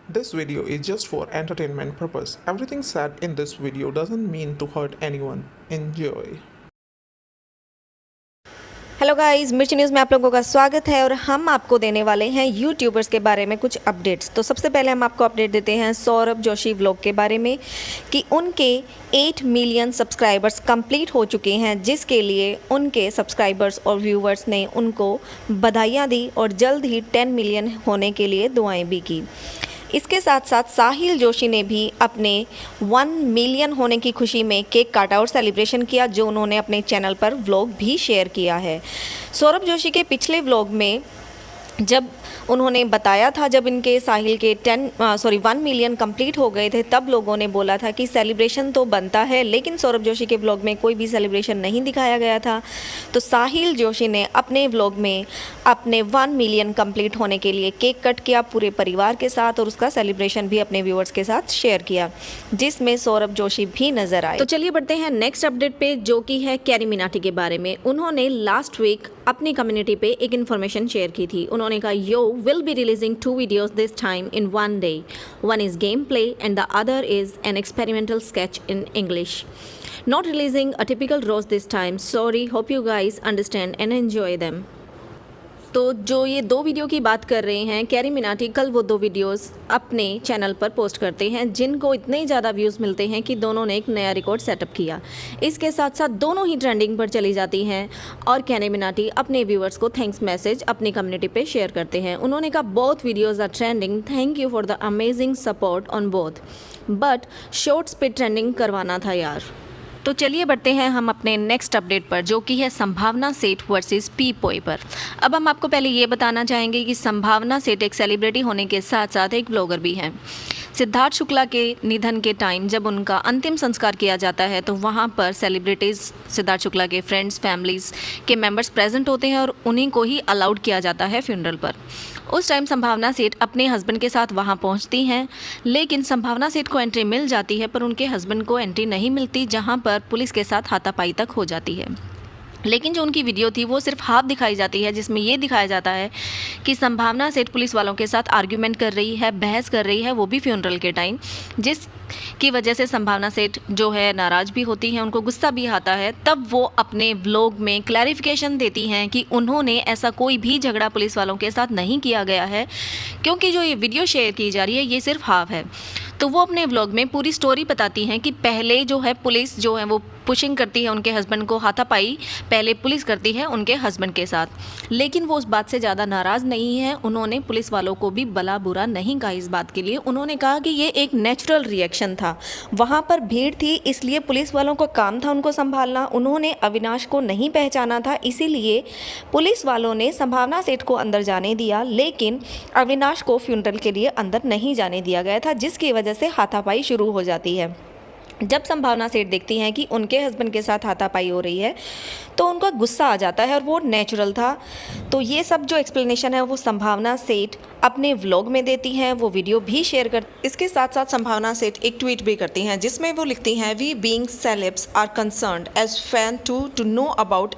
This video is just for entertainment purpose. Everything said in this video doesn't mean to hurt anyone. Enjoy. Hello guys, मिर्ची news में आप लोगों का स्वागत है और हम आपको देने वाले हैं यूट्यूबर्स के बारे में कुछ अपडेट्स। तो सबसे पहले हम आपको अपडेट देते हैं सौरभ जोशी व्लॉग के बारे में कि उनके 8 मिलियन सब्सक्राइबर्स कंप्लीट हो चुके हैं, जिसके लिए उनके सब्सक्राइबर्स और व्यूवर्स ने उनको बधाइयाँ दी और जल्द ही 10 मिलियन होने के लिए दुआएँ भी की। इसके साथ साथ साहिल जोशी ने भी अपने 1 मिलियन होने की खुशी में केक काटा और सेलिब्रेशन किया, जो उन्होंने अपने चैनल पर व्लॉग भी शेयर किया है। सौरभ जोशी के पिछले व्लॉग में जब उन्होंने बताया था, जब इनके साहिल के 1 मिलियन कंप्लीट हो गए थे, तब लोगों ने बोला था कि सेलिब्रेशन तो बनता है, लेकिन सौरभ जोशी के व्लॉग में कोई भी सेलिब्रेशन नहीं दिखाया गया था। तो साहिल जोशी ने अपने व्लॉग में अपने 1 मिलियन कंप्लीट होने के लिए केक कट किया पूरे परिवार के साथ और उसका सेलिब्रेशन भी अपने व्यूअर्स के साथ शेयर किया, जिसमें सौरभ जोशी भी नजर आए। तो चलिए बढ़ते हैं नेक्स्ट अपडेट पे, जो कि है कैरी मिनाटी के बारे में। उन्होंने लास्ट वीक अपनी कम्युनिटी पे एक इन्फॉर्मेशन शेयर की थी। उन्होंने कहा, यो will be releasing 2 videos this time in one day. One is gameplay and the other is an experimental sketch in English. Not releasing a typical roast this time. Sorry, hope you guys understand and enjoy them. तो जो ये 2 video की बात कर रहे हैं carry Minati, कल वो 2 वीडियोस अपने चैनल पर पोस्ट करते हैं, जिनको इतने ज़्यादा व्यूज़ मिलते हैं कि दोनों ने एक नया रिकॉर्ड सेटअप किया। इसके साथ साथ दोनों ही ट्रेंडिंग पर चली जाती हैं और कैरी मिनाटी अपने व्यूअर्स को थैंक्स मैसेज अपनी कम्युनिटी पे शेयर करते हैं। उन्होंने कहा, both videos are trending, thank you for the amazing support on both, but shorts पे ट्रेंडिंग करवाना था यार। तो चलिए बढ़ते हैं हम अपने नेक्स्ट अपडेट पर, जो कि है संभावना सेठ वर्सेस पी पोई पर। अब हम आपको पहले ये बताना चाहेंगे कि संभावना सेठ एक सेलिब्रिटी होने के साथ साथ एक ब्लॉगर भी हैं। सिद्धार्थ शुक्ला के निधन के टाइम जब उनका अंतिम संस्कार किया जाता है, तो वहाँ पर सेलिब्रिटीज़, सिद्धार्थ शुक्ला के फ्रेंड्स, फैमिलीज़ के मेंबर्स प्रेजेंट होते हैं और उन्हीं को ही अलाउड किया जाता है फ्यूनरल पर। उस टाइम संभावना सेठ अपने हस्बैंड के साथ वहाँ पहुँचती हैं, लेकिन संभावना सेठ को एंट्री मिल जाती है पर उनके हस्बैंड को एंट्री नहीं मिलती, जहाँ पर पुलिस के साथ हाथापाई तक हो जाती है। लेकिन जो उनकी वीडियो थी वो सिर्फ हाफ दिखाई जाती है, जिसमें ये दिखाया जाता है कि संभावना सेठ पुलिस वालों के साथ आर्ग्यूमेंट कर रही है, बहस कर रही है, वो भी फ्यूनरल के टाइम, जिसकी वजह से संभावना सेठ जो है नाराज़ भी होती हैं, उनको गुस्सा भी आता है। तब वो अपने व्लॉग में क्लैरिफिकेशन देती हैं कि उन्होंने ऐसा कोई भी झगड़ा पुलिस वालों के साथ नहीं किया गया है, क्योंकि जो ये वीडियो शेयर की जा रही है ये सिर्फ हाफ है। तो वो अपने व्लॉग में पूरी स्टोरी बताती हैं कि पहले जो है पुलिस जो है वो पुशिंग करती है उनके हस्बैंड को, हाथापाई पहले पुलिस करती है उनके हस्बैंड के साथ, लेकिन वो उस बात से ज़्यादा नाराज़ नहीं है। उन्होंने पुलिस वालों को भी भला बुरा नहीं कहा इस बात के लिए। उन्होंने कहा कि ये एक नेचुरल रिएक्शन था, वहाँ पर भीड़ थी इसलिए पुलिस वालों का काम था उनको संभालना। उन्होंने अविनाश को नहीं पहचाना था, इसीलिए पुलिस वालों ने संभावना सेठ को अंदर जाने दिया, लेकिन अविनाश को फ्यूनरल के लिए अंदर नहीं जाने दिया गया था, जिसकी वजह से हाथापाई शुरू हो जाती है। जब संभावना सेठ देखती हैं कि उनके हस्बैंड के साथ हाथापाई हो रही है, तो उनका गुस्सा आ जाता है और वो नेचुरल था। तो ये सब जो एक्सप्लेनेशन है वो संभावना सेठ अपने व्लॉग में देती हैं, वो वीडियो भी शेयर कर। इसके साथ साथ संभावना सेठ एक ट्वीट भी करती हैं, जिसमें वो लिखती हैं, we being celebs are concerned as fan to know about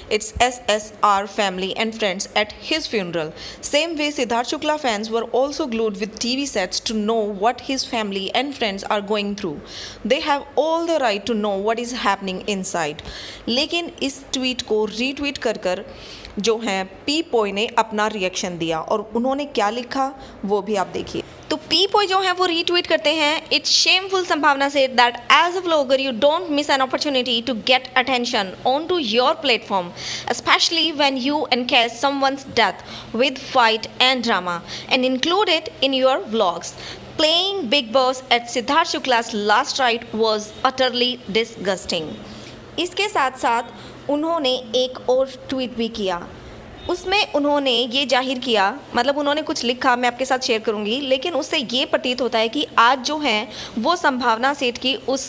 its SSR family and friends at his funeral. Same way, Siddharth Shukla fans were also glued with TV sets to know what his family and friends are going through. They have all the right to know what is happening inside. लेकिन इस tweet को retweet कर कर जो हैं P पोई ने अपना reaction दिया और उन्होंने क्या लिखा वो भी आप देखिए। तो पी पोई जो है वो रीट्वीट करते हैं, it's shameful Sambhavna said that as a vlogger you don't miss an opportunity to get attention on to your platform, especially when you encash someone's death with fight and drama and include it in your vlogs. Playing Big Boss at Siddharth Shukla's last ride was utterly disgusting. इसके साथ साथ उन्होंने एक और tweet भी किया, उसमें उन्होंने ये जाहिर किया, मतलब उन्होंने कुछ लिखा, मैं आपके साथ शेयर करूँगी, लेकिन उससे ये प्रतीत होता है कि आज जो हैं वो संभावना सेठ की उस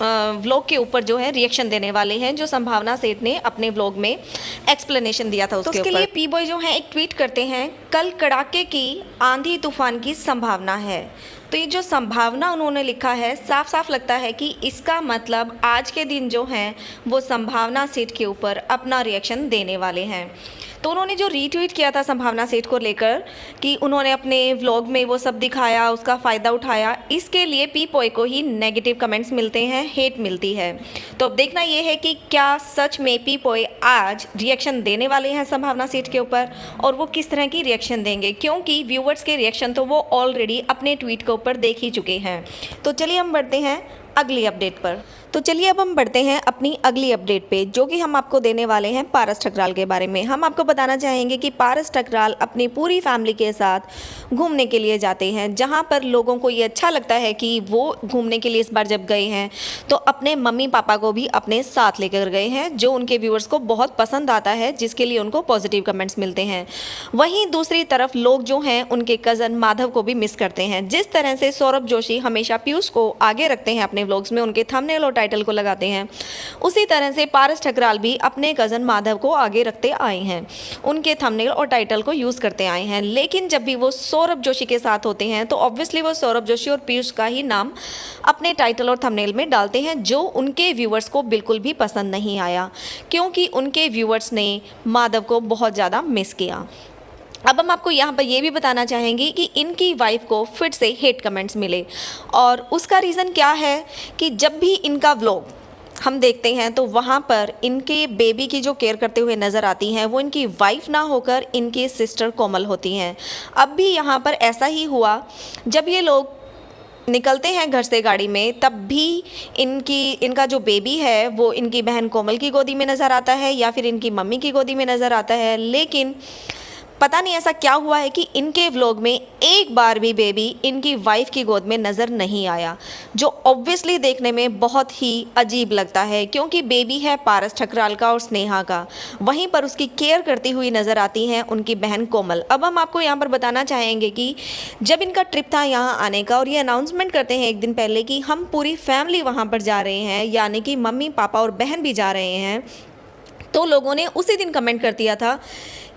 व्लॉग के ऊपर जो है रिएक्शन देने वाले हैं, जो संभावना सेठ ने अपने व्लॉग में एक्सप्लेनेशन दिया था उसके लिए पी बॉय जो है एक ट्वीट करते हैं, कल कड़ाके की आंधी तूफान की संभावना है। तो ये जो संभावना उन्होंने लिखा है, साफ साफ लगता है कि इसका मतलब आज के दिन जो हैं वो संभावना सेठ के ऊपर अपना रिएक्शन देने वाले हैं। तो उन्होंने जो रीट्वीट किया था संभावना सेठ को लेकर कि उन्होंने अपने व्लॉग में वो सब दिखाया, उसका फ़ायदा उठाया, इसके लिए पी पोए को ही नेगेटिव कमेंट्स मिलते हैं, हेट मिलती है। तो अब देखना ये है कि क्या सच में पी पोए आज रिएक्शन देने वाले हैं संभावना सेठ के ऊपर, और वो किस तरह की रिएक्शन देंगे, क्योंकि व्यूवर्स के रिएक्शन तो वो ऑलरेडी अपने ट्वीट के ऊपर देख ही चुके हैं। तो चलिए हम बढ़ते हैं अगली अपडेट पर। तो चलिए अब हम बढ़ते हैं अपनी अगली अपडेट पे, जो कि हम आपको देने वाले हैं पारस ठकराल के बारे में। हम आपको बताना चाहेंगे कि पारस ठकराल अपनी पूरी फैमिली के साथ घूमने के लिए जाते हैं, जहां पर लोगों को ये अच्छा लगता है कि वो घूमने के लिए इस बार जब गए हैं तो अपने मम्मी पापा को भी अपने साथ लेकर गए हैं, जो उनके व्यूअर्स को बहुत पसंद आता है, जिसके लिए उनको पॉजिटिव कमेंट्स मिलते हैं। वहीं दूसरी तरफ लोग जो हैं उनके कज़न माधव को भी मिस करते हैं। जिस तरह से सौरभ जोशी हमेशा पीयूष को आगे रखते हैं अपने व्लॉग्स में, उनके थंबनेल और टाइटल को लगाते हैं, उसी तरह से पारस ठकराल भी अपने कज़न माधव को आगे रखते आए हैं, उनके थंबनेल और टाइटल को यूज़ करते आए हैं। लेकिन जब भी वो सौरभ जोशी के साथ होते हैं तो ऑब्वियसली वो सौरभ जोशी और पीयूष का ही नाम अपने टाइटल और थंबनेल में डालते हैं, जो उनके व्यूअर्स को बिल्कुल भी पसंद नहीं आया, क्योंकि उनके व्यूअर्स ने माधव को बहुत ज़्यादा मिस किया। अब हम आपको यहाँ पर ये भी बताना चाहेंगे कि इनकी वाइफ को फिर से हेट कमेंट्स मिले, और उसका रीज़न क्या है कि जब भी इनका व्लॉग हम देखते हैं तो वहाँ पर इनके बेबी की जो केयर करते हुए नज़र आती हैं वो इनकी वाइफ ना होकर इनकी सिस्टर कोमल होती हैं। अब भी यहाँ पर ऐसा ही हुआ, जब ये लोग निकलते हैं घर से गाड़ी में, तब भी इनका जो बेबी है वो इनकी बहन कोमल की गोदी में नज़र आता है या फिर इनकी मम्मी की गोदी में नज़र आता है। लेकिन पता नहीं ऐसा क्या हुआ है कि इनके व्लॉग में एक बार भी बेबी इनकी वाइफ की गोद में नज़र नहीं आया, जो ऑब्वियसली देखने में बहुत ही अजीब लगता है, क्योंकि बेबी है पारस ठकराल का और स्नेहा का, वहीं पर उसकी केयर करती हुई नज़र आती हैं उनकी बहन कोमल। अब हम आपको यहाँ पर बताना चाहेंगे कि जब इनका ट्रिप था यहाँ आने का और ये अनाउंसमेंट करते हैं एक दिन पहले कि हम पूरी फैमिली वहाँ पर जा रहे हैं, यानी कि मम्मी पापा और बहन भी जा रहे हैं, तो लोगों ने उसी दिन कमेंट कर दिया था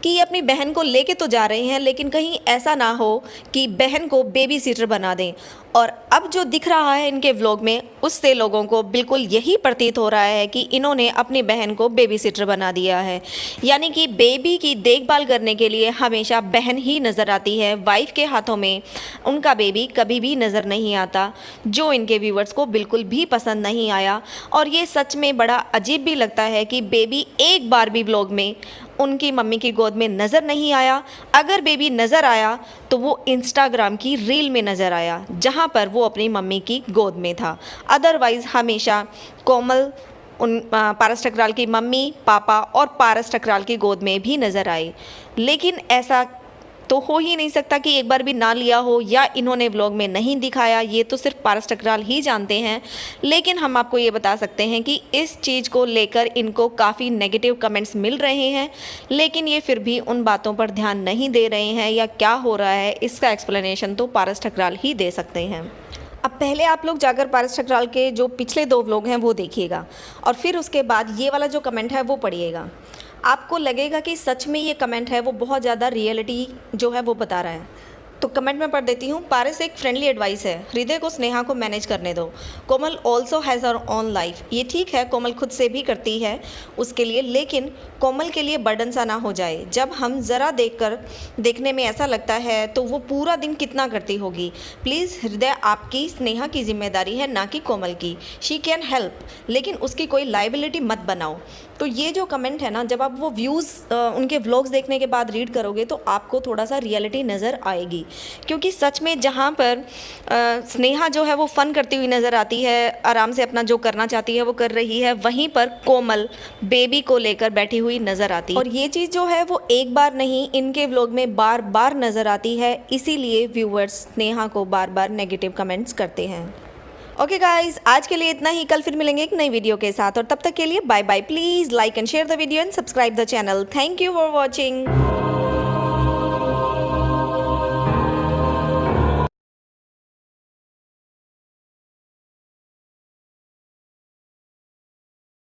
कि ये अपनी बहन को लेके तो जा रहे हैं, लेकिन कहीं ऐसा ना हो कि बहन को बेबी सीटर बना दें। और अब जो दिख रहा है इनके व्लॉग में, उससे लोगों को बिल्कुल यही प्रतीत हो रहा है कि इन्होंने अपनी बहन को बेबी सीटर बना दिया है, यानी कि बेबी की देखभाल करने के लिए हमेशा बहन ही नज़र आती है, वाइफ के हाथों में उनका बेबी कभी भी नज़र नहीं आता, जो इनके व्यूवर्स को बिल्कुल भी पसंद नहीं आया। और ये सच में बड़ा अजीब भी लगता है कि बेबी एक बार भी व्लॉग में उनकी मम्मी की गोद में नज़र नहीं आया। अगर बेबी नज़र आया तो वो इंस्टाग्राम की रील में नज़र आया, जहाँ पर वो अपनी मम्मी की गोद में था। अदरवाइज़ हमेशा कोमल पारस ठकराल की मम्मी पापा और पारस ठकराल की गोद में भी नज़र आए। लेकिन ऐसा तो हो ही नहीं सकता कि एक बार भी ना लिया हो या इन्होंने व्लॉग में नहीं दिखाया, ये तो सिर्फ पारस ठकराल ही जानते हैं। लेकिन हम आपको ये बता सकते हैं कि इस चीज़ को लेकर इनको काफ़ी नेगेटिव कमेंट्स मिल रहे हैं, लेकिन ये फिर भी उन बातों पर ध्यान नहीं दे रहे हैं, या क्या हो रहा है इसका एक्सप्लेनेशन तो पारस ठकराल ही दे सकते हैं। अब पहले आप लोग जाकर पारस ठकराल के जो पिछले 2 व्लॉग हैं वो देखिएगा, और फिर उसके बाद ये वाला जो कमेंट है वो पढ़िएगा। आपको लगेगा कि सच में ये कमेंट है वो बहुत ज़्यादा रियलिटी जो है वो बता रहा है। तो कमेंट में पढ़ देती हूँ। पारस एक फ्रेंडली एडवाइस है, हृदय को स्नेहा को मैनेज करने दो। Komal also has her own life. ये ठीक है, कोमल खुद से भी करती है उसके लिए, लेकिन कोमल के लिए बर्डन सा ना हो जाए। जब हम ज़रा देखने में ऐसा लगता है तो वो पूरा दिन कितना करती होगी। प्लीज़ हृदय, आपकी स्नेहा की जिम्मेदारी है, ना कि कोमल की। शी कैन हेल्प, लेकिन उसकी कोई लाइबिलिटी मत बनाओ। तो ये जो कमेंट है ना, जब आप वो व्यूज़ उनके व्लॉग्स देखने के बाद रीड करोगे तो आपको थोड़ा सा रियलिटी नज़र आएगी, क्योंकि सच में जहाँ पर स्नेहा जो है वो फ़न करती हुई नज़र आती है, आराम से अपना जो करना चाहती है वो कर रही है, वहीं पर कोमल बेबी को लेकर बैठी हुई नज़र आती है। और ये चीज़ जो है वो एक बार नहीं, इनके व्लॉग में बार बार नज़र आती है, इसीलिए व्यूअर्स स्नेहा को बार बार नेगेटिव कमेंट्स करते हैं। ओके गाइज, आज के लिए इतना ही। कल फिर मिलेंगे एक नई वीडियो के साथ, और तब तक के लिए bye bye. Please like and share the video and subscribe the channel. Thank you for watching.